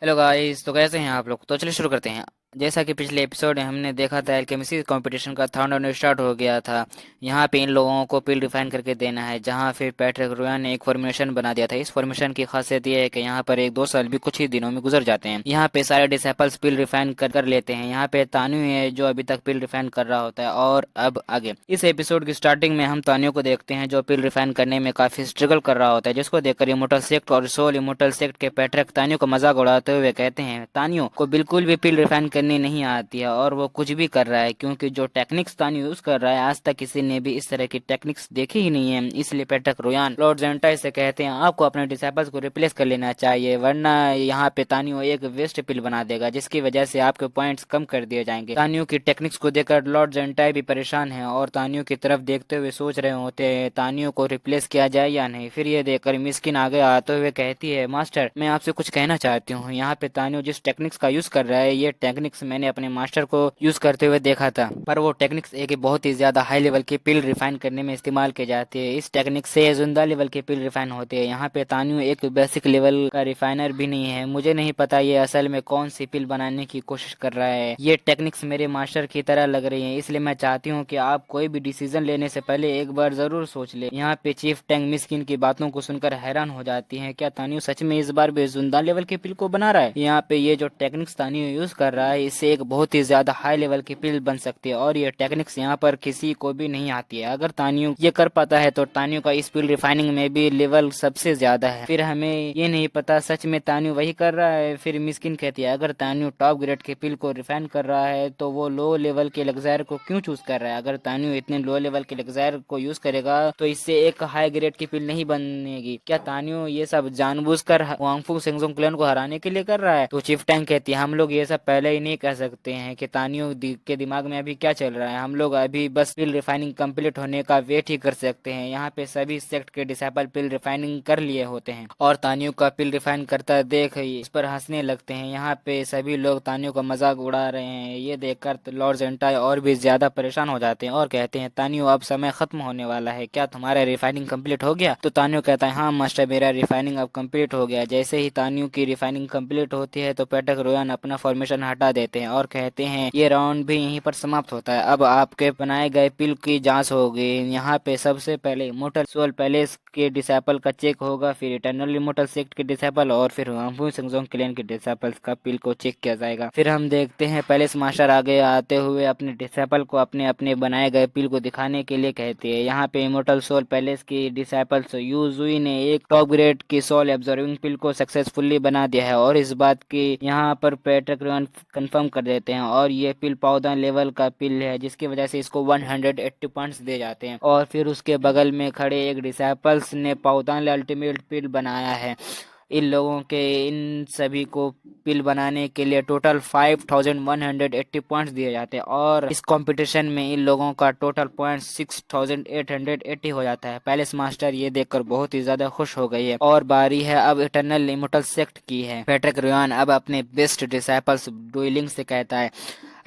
Hello guys, तो कैसे हैं आप लोग। तो चलिए शुरू करते हैं। जैसा कि पिछले एपिसोड में हमने देखा था, एल्केमिस्ट्री कंपटीशन का थर्ड राउंड स्टार्ट हो गया था। यहाँ पे इन लोगों को पिल रिफाइन करके देना है, जहाँ फिर पैट्रिक रोयन ने एक फॉर्मेशन बना दिया था। इस फॉर्मेशन की खासियत ये है कि यहाँ पर एक दो साल भी कुछ ही दिनों में गुजर जाते हैं। यहाँ पे सारे डिसेपल्स पिल रिफाइन कर लेते हैं। यहाँ पे तान्यू है जो अभी तक पिल रिफाइन कर रहा होता है। और अब आगे इस एपिसोड की स्टार्टिंग में हम तान्यू को देखते हैं जो पिल रिफाइन करने में काफी स्ट्रगल कर रहा होता है, जिसको देखकर इमोर्टल सेक्ट और सोल इमोर्टल सेक्ट के पैट्रिक तान्यू को मजाक उड़ाते हुए कहते हैं तान्यू को बिल्कुल भी पिल रिफाइन करनी नहीं आती है और वो कुछ भी कर रहा है, क्योंकि जो टेक्निक्स तान्यू यूज कर रहा है आज तक किसी ने भी इस तरह की टेक्निक्स देखी ही नहीं है। इसलिए पैट्रिक रोयान लॉर्ड जेंटाई से कहते हैं आपको अपने डिसाइपल्स को रिप्लेस कर लेना चाहिए, वरना यहाँ पे तान्यू एक वेस्ट पिल बना देगा, जिसकी वजह से आपके पॉइंट्स कम कर दिए जाएंगे। तान्यू की टेक्निक्स को देखकर लॉर्ड जेंटाई भी परेशान है और तान्यू की तरफ देखते हुए सोच रहे होते हैं तान्यू को रिप्लेस किया जाए या नहीं। फिर ये देखकर मिस्किन आगे आते हुए कहती है मास्टर, मैं आपसे कुछ कहना चाहती हूँ। यहाँ पे तान्यू जिस टेक्निक्स का यूज कर रहा है, ये टेक्निक्स मैंने अपने मास्टर को यूज करते हुए देखा था, पर वो टेक्निक्स एक बहुत ही ज्यादा हाई लेवल की पिल रिफाइन करने में इस्तेमाल किए जाते हैं। इस टेक्निक से जुंदा लेवल के पिल रिफाइन होते हैं। यहाँ पे तान्यू एक बेसिक लेवल का रिफाइनर भी नहीं है। मुझे नहीं पता ये असल में कौन सी पिल बनाने की कोशिश कर रहा है। ये टेक्निक्स मेरे मास्टर की तरह लग रही है, इसलिए मैं चाहती हूँ कि आप कोई भी डिसीजन लेने से पहले एक बार जरूर सोच ले। यहाँ पे चीफ टैंग मिस्किन की बातों को सुनकर हैरान हो जाती है। क्या तान्यू सच में इस बार भी जुंदा लेवल के पिल को बना रहा है? यहाँ पे ये जो टेक्निक्स तान्यू यूज कर रहा है, इससे एक बहुत ही ज्यादा हाई लेवल की पिल बन सकती है और ये टेक्निक्स यहाँ पर किसी को भी नहीं आती है। अगर तान्यू ये कर पाता है तो तान्यू का इस पिल रिफाइनिंग में भी लेवल सबसे ज्यादा है। फिर हमें ये नहीं पता सच में तान्यू वही कर रहा है। फिर मिस्किन कहती है अगर तान्यू टॉप ग्रेड के पिल को रिफाइन कर रहा है तो वो लो लेवल के लेक्सायर को क्यों चूज कर रहा है? अगर तान्यू इतने लो लेवल के लेक्सायर को यूज करेगा तो इससे एक हाई ग्रेड की पिल नहीं बनेगी। क्या तान्यू ये सब जानबूझकर वांगफू सेंगजोंग क्लैन को हराने के लिए कर रहा है? तो चिफ टैंग कहती है हम लोग ये सब पहले ही नहीं कह सकते हैं कि तान्यू के दिमाग में अभी क्या चल रहा है। हम लोग अभी बस पिल रिफाइनिंग कंप्लीट होने का वेट ही कर सकते हैं। यहाँ पे सभी सेक्ट के डिसाइपल पिल रिफाइनिंग कर लिए होते हैं और तान्यू का पिल रिफाइन करता देख इस पर हंसने लगते हैं। यहाँ पे सभी लोग तान्यू का मजाक उड़ा रहे हैं। ये देखकर लॉर्ड जेंटाई और भी ज्यादा परेशान हो जाते हैं और कहते हैं तान्यू अब समय खत्म होने वाला है, क्या तुम्हारा रिफाइनिंग कंप्लीट हो गया? तो तान्यू कहता है हाँ मास्टर, मेरा रिफाइनिंग अब कंप्लीट हो गया। जैसे ही तान्यू की रिफाइनिंग कंप्लीट होती है तो पैट्रिक रोयान अपना फॉर्मेशन हटा देते हैं और कहते हैं ये राउंड भी यहीं पर समाप्त होता है। अब आपके बनाए गए पिल की जांच होगी। यहाँ पे सबसे पहले इमोर्टल सोल पैलेस के डिसाइपल का चेक होगा, फिर इटर्नल इमोर्टल सेक्ट के डिसाइपल और फिर वांगफू सेंगजोंग क्लैन के डिसाइपल्स का पिल को चेक किया जाएगा। फिर हम देखते हैं पैलेस मास्टर आगे आते हुए अपने डिसाइपल को अपने अपने बनाए गए पिल को दिखाने के लिए कहते हैं। यहाँ पे इमोर्टल सोल पैलेस की डिसाइपल्स यूजुई ने एक टॉप ग्रेड की सोल एब्जॉर्बिंग पिल को सक्सेसफुली बना दिया है और इस बात की यहाँ पर पैट्रिक रोयान कंफर्म कर देते हैं और ये पिल पाउदान लेवल का पिल है, जिसकी वजह से इसको 180 पॉइंट्स दे जाते हैं। और फिर उसके बगल में खड़े एक डिसाइपल्स ने पाउदान अल्टीमेट पिल बनाया है। इन लोगों के इन सभी को पिल बनाने के लिए टोटल 5180 पॉइंट्स दिए जाते हैं और इस कंपटीशन में इन लोगों का टोटल पॉइंट 6880 हो जाता है। पैलेस मास्टर ये देखकर बहुत ही ज्यादा खुश हो गई है और बारी है अब इटर्नल इमोर्टल सेक्ट की है। पैट्रिक रोयान अब अपने बेस्ट डिसाइपल्स डोइलिंग से कहता है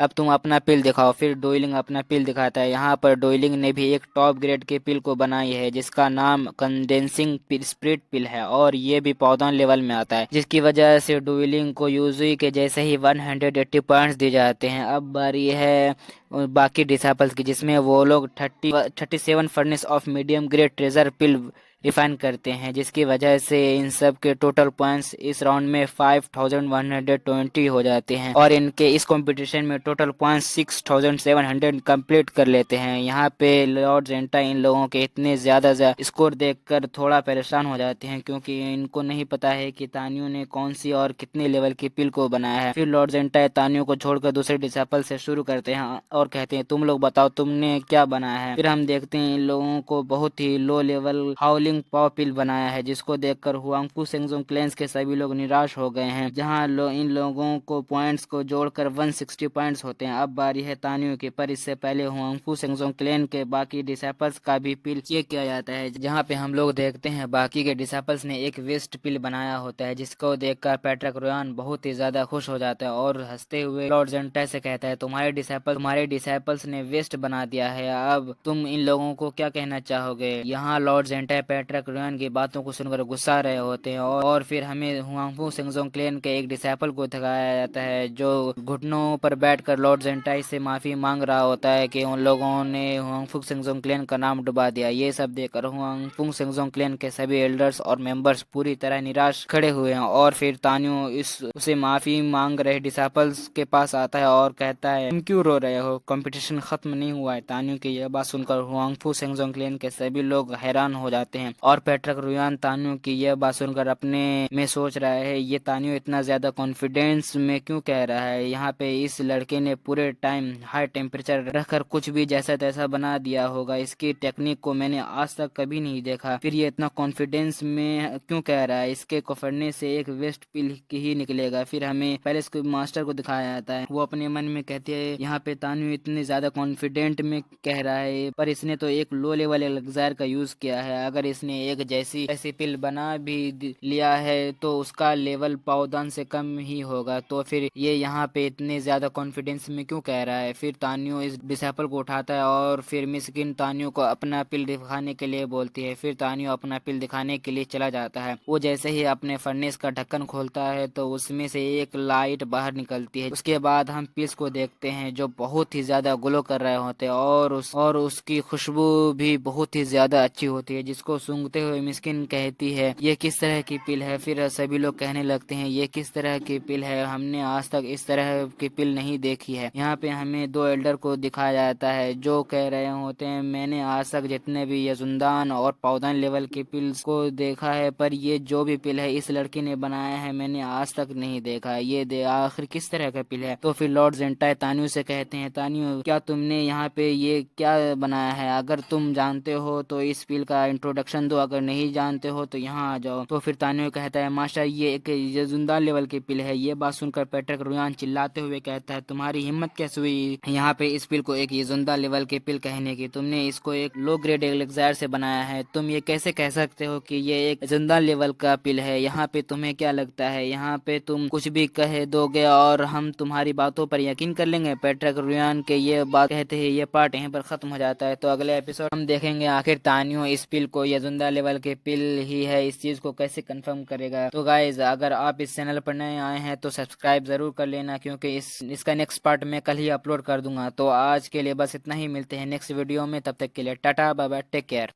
अब तुम अपना पिल दिखाओ। फिर डोइलिंग अपना पिल दिखाता है। यहाँ पर डोइलिंग ने भी एक टॉप ग्रेड के पिल को बनाई है जिसका नाम कंडेंसिंग स्प्रिट पिल है और ये भी पौधान लेवल में आता है, जिसकी वजह से डोइलिंग को यूजुई के जैसे ही 180 पॉइंट्स दिए जाते हैं। अब बारी है बाकी डिसाइपल्स की, जिसमें वो लोग 37 furnace of medium grade treasure pill refine करते हैं, जिसकी वजह से इन सब के टोटल पॉइंट्स इस राउंड में 5120 हो जाते हैं और इनके इस कंपटीशन में टोटल पॉइंट्स 6700 कंप्लीट कर लेते हैं। यहाँ पे लॉर्ड जेंटा इन लोगों के इतने ज्यादा स्कोर देखकर थोड़ा परेशान हो जाते हैं, क्योंकि इनको नहीं पता है कि तान्यू ने कौन सी और कितने लेवल की पिल को बनाया है। फिर लॉर्ड जेंटा तान्यू को छोड़कर दूसरे डिसाइपल से शुरू करते हैं और कहते हैं तुम लोग बताओ तुमने क्या बनाया है। फिर हम देखते हैं इन लोगों को बहुत ही लो लेवल हाउलिंग पाव पिल बनाया है, जिसको देखकर हुआंगफू सेंगजोंग क्लैंस के सभी लोग निराश हो गए हैं। जहां इन लोगों को पॉइंट्स को जोड़कर 160 पॉइंट्स होते हैं। अब बारी है तान्यू की, पर इससे पहले हुआंगफू सेंगजोंग क्लैन के बाकी डिसाइपल्स का भी पिल चेक किया जाता है, जहां पे हम लोग देखते हैं बाकी के डिसाइपल्स ने एक वेस्ट पिल बनाया होता है, जिसको देखकर पैट्रिक रोयान बहुत ही ज्यादा खुश हो जाता है और हंसते हुए लॉर्ड जेंटा से कहता है तुम्हारे डिसाइपल्स ने वेस्ट बना दिया है, अब तुम इन लोगों को क्या कहना चाहोगे? यहाँ लॉर्ड जेंटा पैट्रिक रुयान की बातों को सुनकर गुस्सा रहे होते हैं और फिर हमें हुआंगफू सेंगजोंग क्लैन के एक डिसाइपल को दिखाया जाता है जो घुटनों पर बैठकर लॉर्ड जेंटाई से माफी मांग रहा होता है कि उन लोगों ने हुआंगफू सेंगजोंग क्लैन का नाम डुबा दिया। ये सब देखकर हुआंगफू सेंगजोंग क्लैन के सभी एल्डर्स और मेंबर्स पूरी तरह निराश खड़े हुए हैं और फिर तान्यू इस उसे माफी मांग रहे डिसाइपल्स के पास आता है और कहता है तुम क्यों रो रहे हो, कंपटीशन खत्म नहीं हुआ है। तान्यू की यह बात सुनकर हुआंगफू सेंगजोंग क्लैन के सभी लोग हैरान हो जाते हैं और पैट्रिक रुयान तान्यू की यह बात सुनकर अपने में सोच रहा है ये तान्यू इतना ज्यादा कॉन्फिडेंस में क्यों कह रहा है। यहाँ पे इस लड़के ने पूरे टाइम हाई टेम्परेचर रखकर कुछ भी जैसा तैसा बना दिया होगा, इसकी टेक्निक को मैंने आज तक कभी नहीं देखा, फिर ये इतना कॉन्फिडेंस में क्यों कह रहा है, इसके पकड़ने से एक वेस्ट पिल ही निकलेगा। फिर हमें पहले इसको मास्टर को दिखाया जाता है, वो अपने मन में कहते हैं यहाँ पे तान्यू इतने ज्यादा कॉन्फिडेंट में कह रहा है पर इसने तो एक लो लेवल एलेक्सायर का यूज किया है, अगर इसने एक जैसी ऐसी पिल बना भी लिया है तो उसका लेवल पावदान से कम ही होगा, तो फिर ये यहाँ पे इतने ज्यादा कॉन्फिडेंस में क्यों कह रहा है। फिर तान्यू इस डिसाइपल को उठाता है और फिर मिस्किन तान्यू को अपना पिल दिखाने के लिए बोलती है। फिर तान्यू अपना पिल दिखाने के लिए चला जाता है। वो जैसे ही अपने फर्नेस का ढक्कन खोलता है तो उसमें से एक लाइट बाहर निकलती है। उसके बाद हम पिल्स को देखते हैं जो बहुत ही ज्यादा ग्लो कर रहे होते हैं और उसकी खुशबू भी बहुत ही ज्यादा अच्छी होती है, जिसको सूंघते हुए मिस्किन कहती है ये किस तरह की पिल है। फिर सभी लोग कहने लगते हैं ये किस तरह की पिल है, हमने आज तक इस तरह की पिल नहीं देखी है। यहाँ पे हमें दो एल्डर को दिखाया जाता है जो कह रहे होते हैं मैंने आज तक जितने भी यजुंदान और पावदान लेवल की पिल्स को देखा है पर ये जो भी पिल है इस लड़की ने बनाया है मैंने आज तक नहीं देखा, ये आखिर किस तरह का पिल है। तो फिर लॉर्ड जेंटाई तान्यू से कहते हैं तान्यू क्या तुमने यहाँ पे ये क्या बनाया है, अगर तुम जानते हो तो इस पिल का इंट्रोडक्शन दो, अगर नहीं जानते हो तो यहाँ आ जाओ। तो फिर तान्यू कहता है मास्टर ये एक यजुंदान लेवल की पिल है। ये बात सुनकर पैट्रिक रुयान चिल्लाते हुए कहता है तुम्हारी हिम्मत कैसे हुई यहाँ पे इस पिल को एक यजुंदा लेवल की पिल कहने की, तुमने इसको एक लो ग्रेड एलेक्सायर से बनाया है, तुम ये कैसे कह सकते हो कि ये एक यजुंदा लेवल का पिल है। यहाँ पे तुम्हें क्या लगता है यहाँ पे तुम कुछ भी कह दोगे और हम तुम्हारी बातों पर यकीन कर लेंगे। पैट्रिक रुयान के ये बात कहते हैं ये पार्ट यहीं पर खत्म हो जाता है। तो अगले एपिसोड हम देखेंगे आखिर तान्यू इस पिल को यजुंदा लेवल के पिल ही है इस चीज को कैसे कंफर्म करेगा। तो गाइज अगर आप इस चैनल पर नए आए हैं तो सब्सक्राइब जरूर कर लेना क्योंकि इसका नेक्स्ट पार्ट मैं कल ही अपलोड कर दूंगा। तो आज के लिए बस इतना ही, मिलते हैं नेक्स्ट वीडियो में, तब तक के लिए tata bye bye, take care.